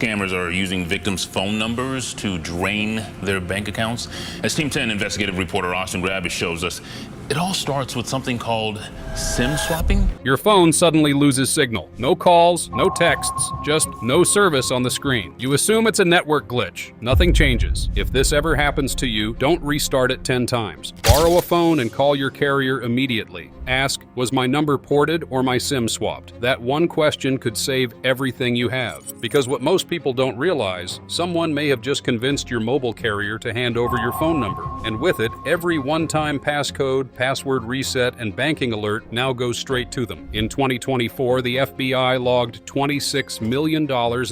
Scammers are using victims' phone numbers to drain their bank accounts. As Team 10 investigative reporter Austin Gravis shows us, it all starts with something called SIM swapping. Your phone suddenly loses signal. No calls, no texts, just no service on the screen. You assume it's a network glitch. Nothing changes. If this ever happens to you, don't restart it 10 times. Borrow a phone and call your carrier immediately. Ask, was my number ported or my SIM swapped? That one question could save everything you have. Because what most people don't realize, someone may have just convinced your mobile carrier to hand over your phone number. And with it, every one-time passcode, password reset, and banking alert now goes straight to them. In 2024, the FBI logged $26 million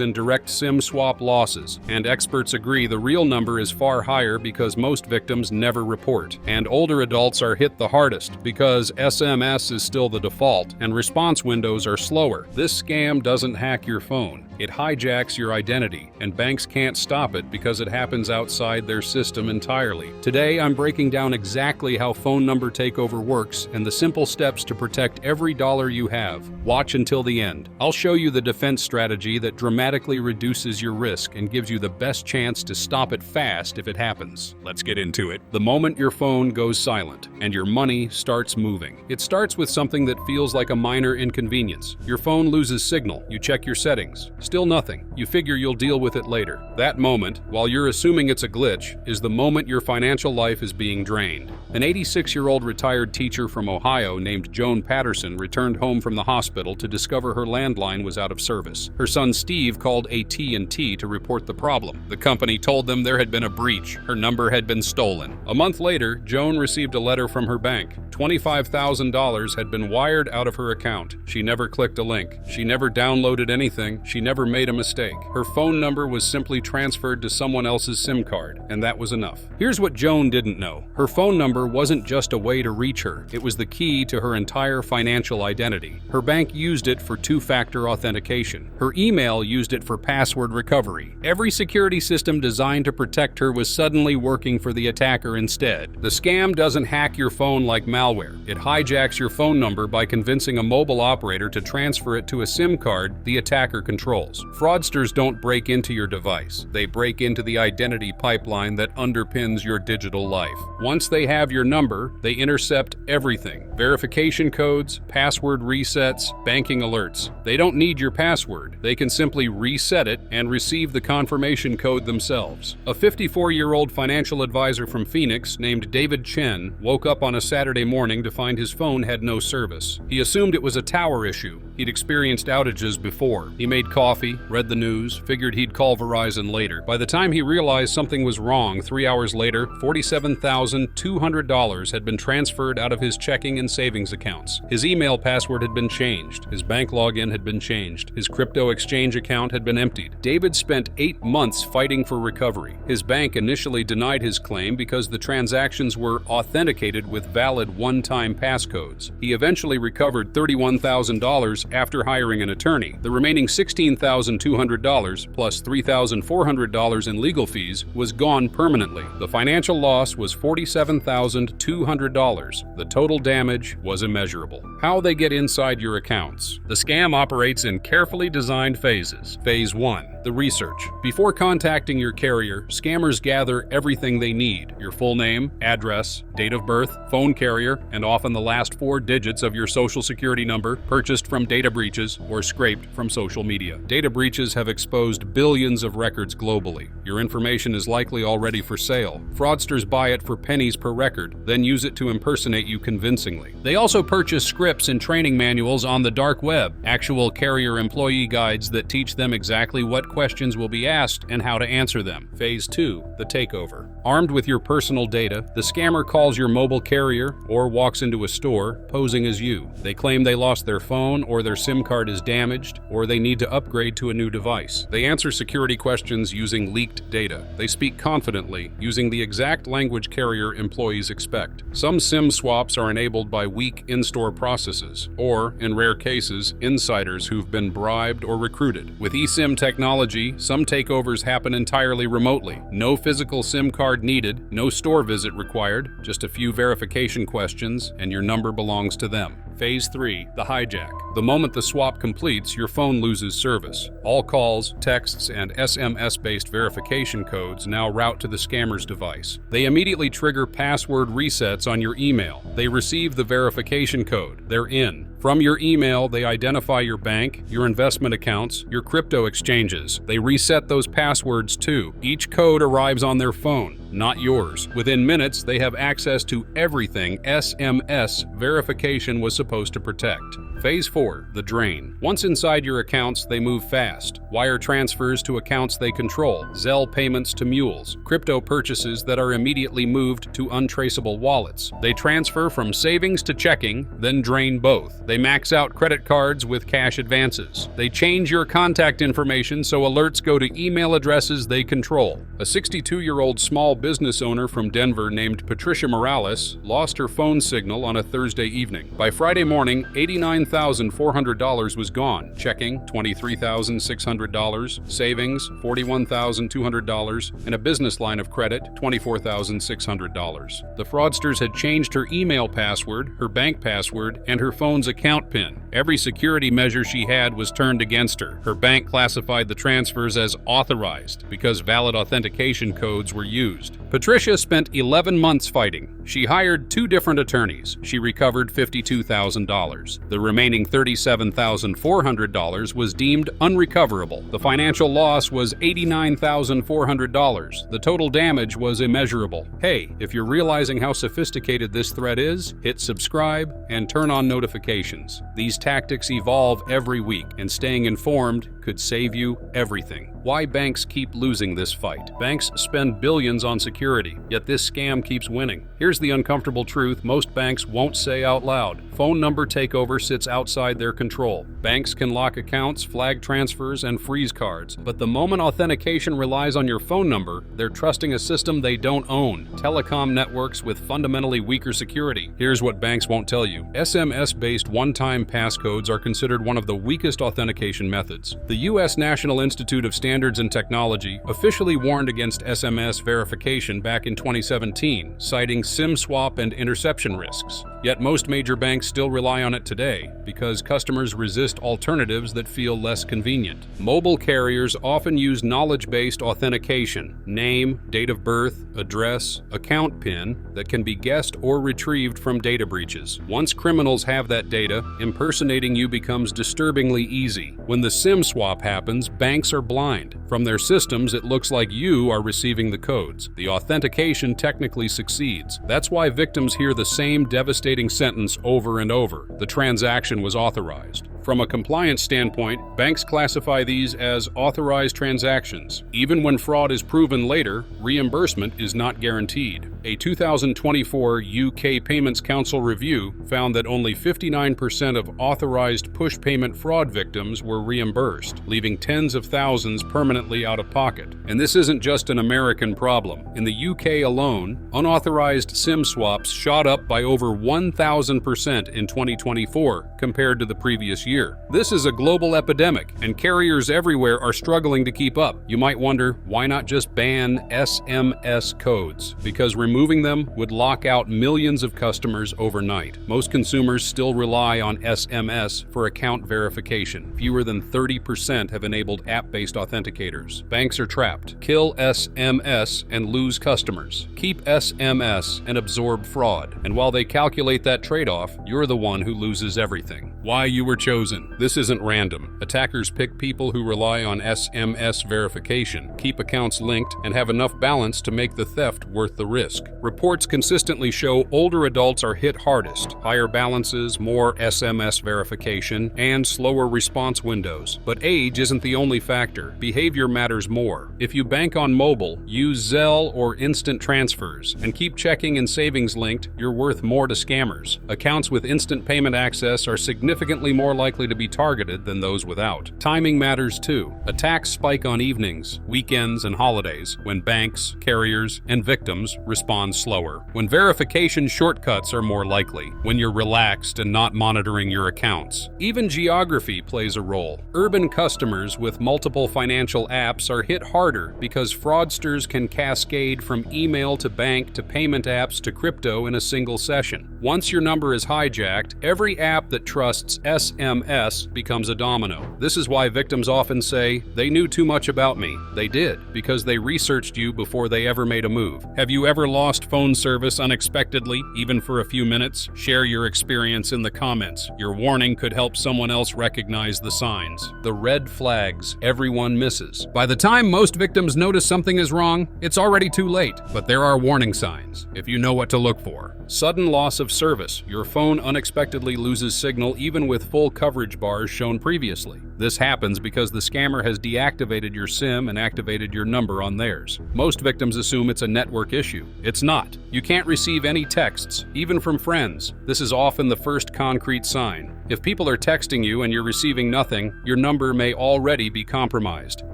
in direct SIM swap losses, and experts agree the real number is far higher because most victims never report. And older adults are hit the hardest because SMS is still the default, and response windows are slower. This scam doesn't hack your phone. It hijacks your identity, and banks can't stop it because it happens outside their system entirely. Today, I'm breaking down exactly how phone number takeover works and the simple steps to protect every dollar you have. Watch until the end. I'll show you the defense strategy that dramatically reduces your risk and gives you the best chance to stop it fast if it happens. Let's get into it. The moment your phone goes silent and your money starts moving. It starts with something that feels like a minor inconvenience. Your phone loses signal. You check your settings. Still nothing. You figure you'll deal with it later. That moment, while you're assuming it's a glitch, is the moment your financial life is being drained. An 86-year-old retired teacher from Ohio named Joan Patterson returned home from the hospital to discover her landline was out of service. Her son Steve called AT&T to report the problem. The company told them there had been a breach. Her number had been stolen. A month later, Joan received a letter from her bank. $25,000 had been wired out of her account. She never clicked a link. She never downloaded anything. She never made a mistake. Her phone number was simply transferred to someone else's SIM card, and that was enough. Here's what Joan didn't know. Her phone number wasn't just a way to reach her. It was the key to her entire financial identity. Her bank used it for two-factor authentication. Her email used it for password recovery. Every security system designed to protect her was suddenly working for the attacker instead. The scam doesn't hack your phone like malware. It hijacks your phone number by convincing a mobile operator to transfer it to a SIM card the attacker controls. Fraudsters don't break into your device. They break into the identity pipeline that underpins your digital life. Once they have your number, they intercept everything. Verification codes, password resets, banking alerts. They don't need your password. They can simply reset it and receive the confirmation code themselves. A 54-year-old financial advisor from Phoenix named David Chen woke up on a Saturday morning to find his phone had no service. He assumed it was a tower issue. He'd experienced outages before. He made coffee, read the news, figured he'd call Verizon later. By the time he realized something was wrong, 3 hours later, $47,200 had been transferred out of his checking and savings accounts. His email password had been changed. His bank login had been changed. His crypto exchange account had been emptied. David spent 8 months fighting for recovery. His bank initially denied his claim because the transactions were authenticated with valid one-time passcodes. He eventually recovered $31,000 after hiring an attorney. The remaining $16,200 plus $3,400 in legal fees was gone permanently. The financial loss was $47,200. The total damage was immeasurable. How they get inside your accounts. The scam operates in carefully designed phases. Phase 1. The research. Before contacting your carrier, scammers gather everything they need: your full name, address, date of birth, phone carrier, and often the last 4 digits of your social security number purchased from data breaches or scraped from social media. Data breaches have exposed billions of records globally. Your information is likely already for sale. Fraudsters buy it for pennies per record, then use it to impersonate you convincingly. They also purchase scripts and training manuals on the dark web, actual carrier employee guides that teach them exactly what questions will be asked and how to answer them. Phase 2. The takeover. Armed with your personal data, the scammer calls your mobile carrier or walks into a store posing as you. They claim they lost their phone or their SIM card is damaged or they need to upgrade to a new device. They answer security questions using leaked data. They speak confidently, using the exact language carrier employees expect. Some SIM swaps are enabled by weak in-store processes, or, in rare cases, insiders who've been bribed or recruited. With eSIM technology, some takeovers happen entirely remotely. No physical SIM card needed, no store visit required, just a few verification questions, and your number belongs to them. Phase 3, the hijack. The moment the swap completes, your phone loses service. All calls, texts, and SMS-based verification codes now route to the scammer's device. They immediately trigger password resets on your email. They receive the verification code. They're in. From your email, they identify your bank, your investment accounts, your crypto exchanges. They reset those passwords too. Each code arrives on their phone, not yours. Within minutes, they have access to everything SMS verification was supposed to protect. Phase 4, the drain. Once inside your accounts, they move fast. Wire transfers to accounts they control, Zelle payments to mules, crypto purchases that are immediately moved to untraceable wallets. They transfer from savings to checking, then drain both. They max out credit cards with cash advances. They change your contact information so alerts go to email addresses they control. A 62-year-old small business owner from Denver named Patricia Morales lost her phone signal on a Thursday evening. By Friday morning, $89,400 was gone. Checking, $23,600. Savings, $41,200. And a business line of credit, $24,600. The fraudsters had changed her email password, her bank password, and her phone's account PIN. Every security measure she had was turned against her. Her bank classified the transfers as authorized because valid authentication codes were used. Patricia spent 11 months fighting. She hired 2 different attorneys. She recovered $52,000. The remaining $37,400 was deemed unrecoverable. The financial loss was $89,400. The total damage was immeasurable. Hey, if you're realizing how sophisticated this threat is, hit subscribe and turn on notifications. These tactics evolve every week, and staying informed could save you everything. Why banks keep losing this fight? Banks spend billions on security, yet this scam keeps winning. Here's the uncomfortable truth most banks won't say out loud. Phone number takeover sits outside their control. Banks can lock accounts, flag transfers, and freeze cards. But the moment authentication relies on your phone number, they're trusting a system they don't own. Telecom networks with fundamentally weaker security. Here's what banks won't tell you. SMS-based one-time passcodes are considered one of the weakest authentication methods. The U.S. National Institute of Standards and Technology officially warned against SMS verification back in 2017, citing SIM swap and interception risks. Yet most major banks still rely on it today because customers resist alternatives that feel less convenient. Mobile carriers often use knowledge-based authentication, name, date of birth, address, account PIN that can be guessed or retrieved from data breaches. Once criminals have that data, impersonating you becomes disturbingly easy. When the SIM swap happens, banks are blind. From their systems, it looks like you are receiving the codes. The authentication technically succeeds. That's why victims hear the same devastating sentence over and over. The transaction was authorized. From a compliance standpoint, banks classify these as authorized transactions. Even when fraud is proven later, reimbursement is not guaranteed. A 2024 UK Payments Council review found that only 59% of authorized push payment fraud victims were reimbursed, leaving tens of thousands permanently out of pocket. And this isn't just an American problem. In the UK alone, unauthorized SIM swaps shot up by over 1,000% in 2024 compared to the previous year. This is a global epidemic, and carriers everywhere are struggling to keep up. You might wonder, why not just ban SMS codes? Because removing them would lock out millions of customers overnight. Most consumers still rely on SMS for account verification. Fewer than 30% have enabled app-based authenticators. Banks are trapped. Kill SMS and lose customers. Keep SMS and absorb fraud. And while they calculate that trade-off, you're the one who loses everything. Why you were chosen. This isn't random. Attackers pick people who rely on SMS verification, keep accounts linked, and have enough balance to make the theft worth the risk. Reports consistently show older adults are hit hardest. Higher balances, more SMS verification, and slower response windows. But age isn't the only factor. Behavior matters more. If you bank on mobile, use Zelle or instant transfers, and keep checking and savings linked, you're worth more to scammers. Accounts with instant payment access are significant significantly more likely to be targeted than those without. Timing matters too. Attacks spike on evenings, weekends, and holidays when banks, carriers, and victims respond slower. When verification shortcuts are more likely. When you're relaxed and not monitoring your accounts. Even geography plays a role. Urban customers with multiple financial apps are hit harder because fraudsters can cascade from email to bank to payment apps to crypto in a single session. Once your number is hijacked, every app that trusts SMS becomes a domino. This is why victims often say, "They knew too much about me." They did, because they researched you before they ever made a move. Have you ever lost phone service unexpectedly, even for a few minutes? Share your experience in the comments. Your warning could help someone else recognize the signs. The red flags everyone misses. By the time most victims notice something is wrong, it's already too late. But there are warning signs, if you know what to look for. Sudden loss of service. Your phone unexpectedly loses signal even with full coverage bars shown previously. This happens because the scammer has deactivated your SIM and activated your number on theirs. Most victims assume it's a network issue. It's not. You can't receive any texts, even from friends. This is often the first concrete sign. If people are texting you and you're receiving nothing, your number may already be compromised.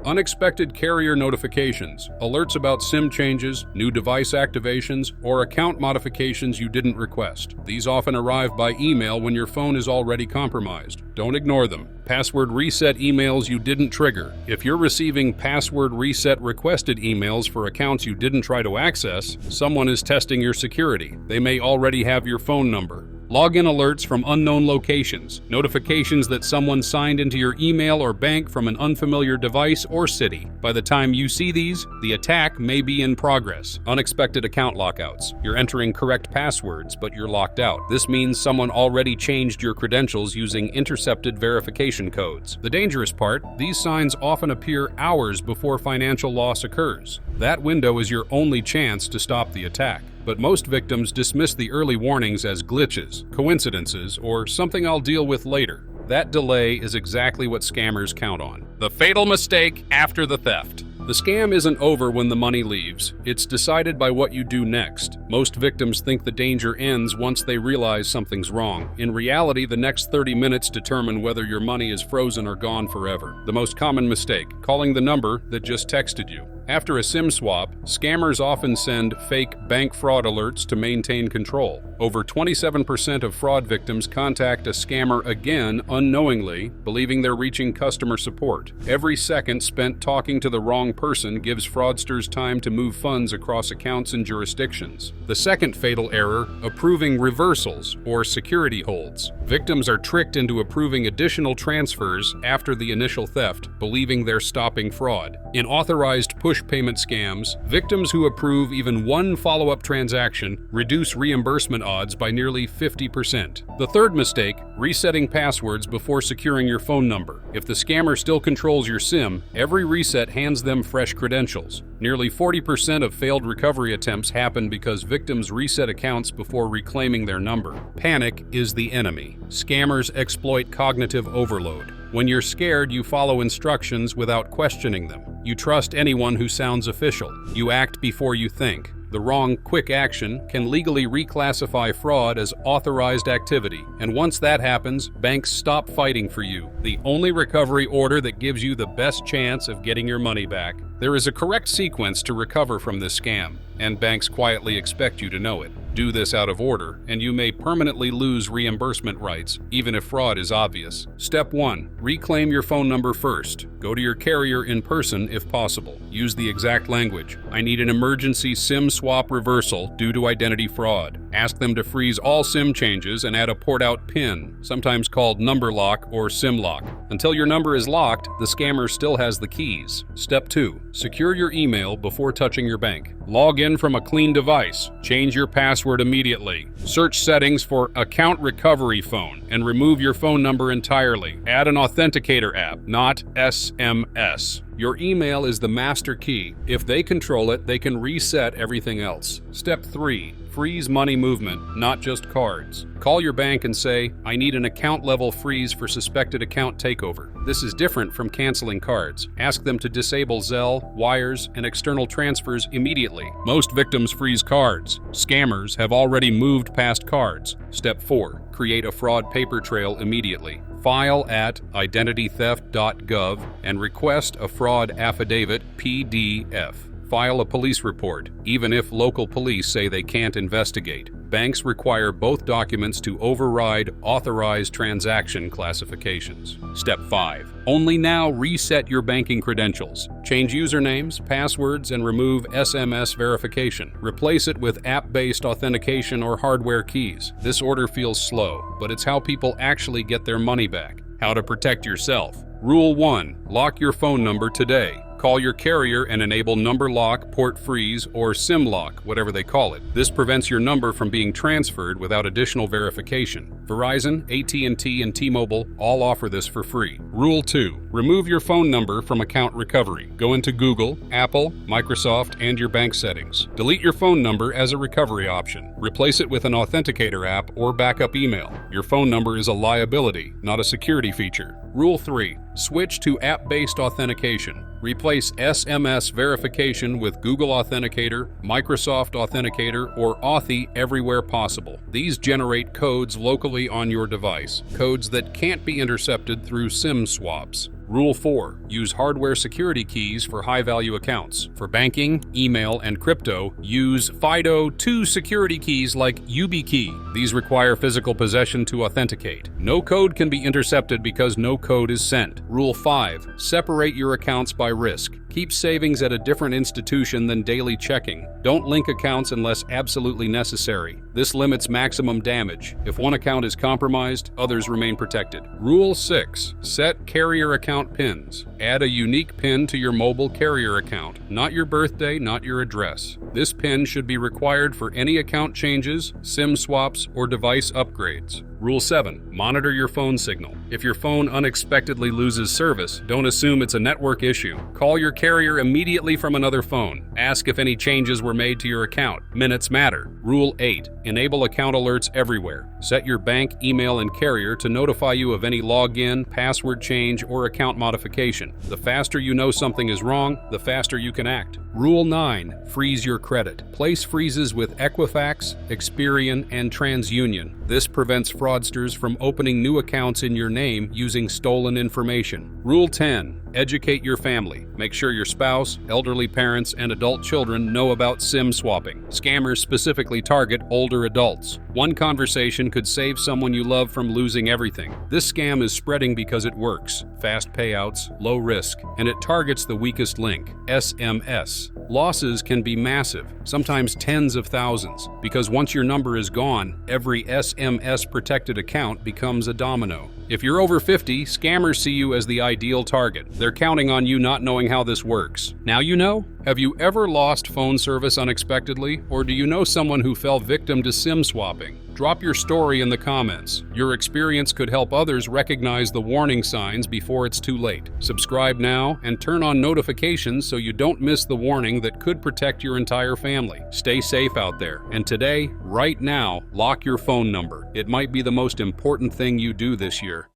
Unexpected carrier notifications, alerts about SIM changes, new device activations, or account modifications you didn't request. These often arrive by email when your phone is already compromised. Don't ignore them. Password reset emails you didn't trigger. If you're receiving password reset requested emails for accounts you didn't try to access, someone is testing your security. They may already have your phone number. Login alerts from unknown locations, notifications that someone signed into your email or bank from an unfamiliar device or city. By the time you see these, the attack may be in progress. Unexpected account lockouts. You're entering correct passwords, but you're locked out. This means someone already changed your credentials using intercepted verification codes. The dangerous part, these signs often appear hours before financial loss occurs. That window is your only chance to stop the attack. But most victims dismiss the early warnings as glitches, coincidences, or something I'll deal with later. That delay is exactly what scammers count on. The fatal mistake after the theft. The scam isn't over when the money leaves. It's decided by what you do next. Most victims think the danger ends once they realize something's wrong. In reality, the next 30 minutes determine whether your money is frozen or gone forever. The most common mistake, calling the number that just texted you. After a SIM swap, scammers often send fake bank fraud alerts to maintain control. Over 27% of fraud victims contact a scammer again unknowingly, believing they're reaching customer support. Every second spent talking to the wrong person gives fraudsters time to move funds across accounts and jurisdictions. The second fatal error, approving reversals or security holds. Victims are tricked into approving additional transfers after the initial theft, believing they're stopping fraud. In authorized push payment scams, victims who approve even one follow-up transaction reduce reimbursement odds by nearly 50%. The third mistake, resetting passwords before securing your phone number. If the scammer still controls your SIM, every reset hands them fresh credentials. Nearly 40% of failed recovery attempts happen because victims reset accounts before reclaiming their number. Panic is the enemy. Scammers exploit cognitive overload. When you're scared, you follow instructions without questioning them. You trust anyone who sounds official. You act before you think. The wrong quick action can legally reclassify fraud as authorized activity, and once that happens, banks stop fighting for you. The only recovery order that gives you the best chance of getting your money back. There is a correct sequence to recover from this scam, and banks quietly expect you to know it. Do this out of order, and you may permanently lose reimbursement rights, even if fraud is obvious. Step 1. Reclaim your phone number first. Go to your carrier in person if possible. Use the exact language. "I need an emergency SIM swap reversal due to identity fraud." Ask them to freeze all SIM changes and add a port-out PIN, sometimes called number lock or SIM lock. Until your number is locked, the scammer still has the keys. Step 2. Secure your email before touching your bank. Log in from a clean device. Change your password immediately. Search settings for Account Recovery Phone and remove your phone number entirely. Add an authenticator app, not SMS. Your email is the master key. If they control it, they can reset everything else. Step 3. freeze money movement, not just cards. Call your bank and say, "I need an account-level freeze for suspected account takeover." This is different from canceling cards. Ask them to disable Zelle, wires, and external transfers immediately. Most victims freeze cards. Scammers have already moved past cards. Step 4. Create a fraud paper trail immediately. File at identitytheft.gov and request a fraud affidavit PDF. File a police report, even if local police say they can't investigate. Banks require both documents to override authorized transaction classifications. Step 5. Only now reset your banking credentials. Change usernames, passwords, and remove SMS verification. Replace it with app-based authentication or hardware keys. This order feels slow, but it's how people actually get their money back. How to protect yourself. Rule 1. Lock your phone number today. Call your carrier and enable number lock, port freeze, or SIM lock, whatever they call it. This prevents your number from being transferred without additional verification. Verizon, AT&T, and T-Mobile all offer this for free. Rule 2. Remove your phone number from account recovery. Go into Google, Apple, Microsoft, and your bank settings. Delete your phone number as a recovery option. Replace it with an authenticator app or backup email. Your phone number is a liability, not a security feature. Rule 3. Switch to app-based authentication. Replace SMS verification with Google Authenticator, Microsoft Authenticator, or Authy everywhere possible. These generate codes locally on your device, codes that can't be intercepted through SIM swaps. Rule 4. Use hardware security keys for high-value accounts. For banking, email, and crypto, use FIDO2 security keys like YubiKey. These require physical possession to authenticate. No code can be intercepted because no code is sent. Rule 5. Separate your accounts by risk. Keep savings at a different institution than daily checking. Don't link accounts unless absolutely necessary. This limits maximum damage. If one account is compromised, others remain protected. Rule 6. Set carrier account PINs. Add a unique PIN to your mobile carrier account, not your birthday, not your address. This PIN should be required for any account changes, SIM swaps, or device upgrades. Rule 7. Monitor your phone signal. If your phone unexpectedly loses service, don't assume it's a network issue. Call your carrier immediately from another phone. Ask if any changes were made to your account. Minutes matter. Rule 8. Enable account alerts everywhere. Set your bank, email, and carrier to notify you of any login, password change, or account modification. The faster you know something is wrong, the faster you can act. Rule 9. Freeze your credit. Place freezes with Equifax, Experian, and TransUnion. This prevents fraudsters from opening new accounts in your name using stolen information. Rule 10. Educate your family. Make sure your spouse, elderly parents, and adult children know about SIM swapping. Scammers specifically target older adults. One conversation could save someone you love from losing everything. This scam is spreading because it works. Fast payouts, low risk, and it targets the weakest link, SMS. Losses can be massive, sometimes tens of thousands, because once your number is gone, every SMS-protected account becomes a domino. If you're over 50, scammers see you as the ideal target. They're counting on you not knowing how this works. Now you know? Have you ever lost phone service unexpectedly, or do you know someone who fell victim to SIM swapping? Drop your story in the comments. Your experience could help others recognize the warning signs before it's too late. Subscribe now and turn on notifications so you don't miss the warning that could protect your entire family. Stay safe out there, and today, right now, lock your phone number. It might be the most important thing you do this year.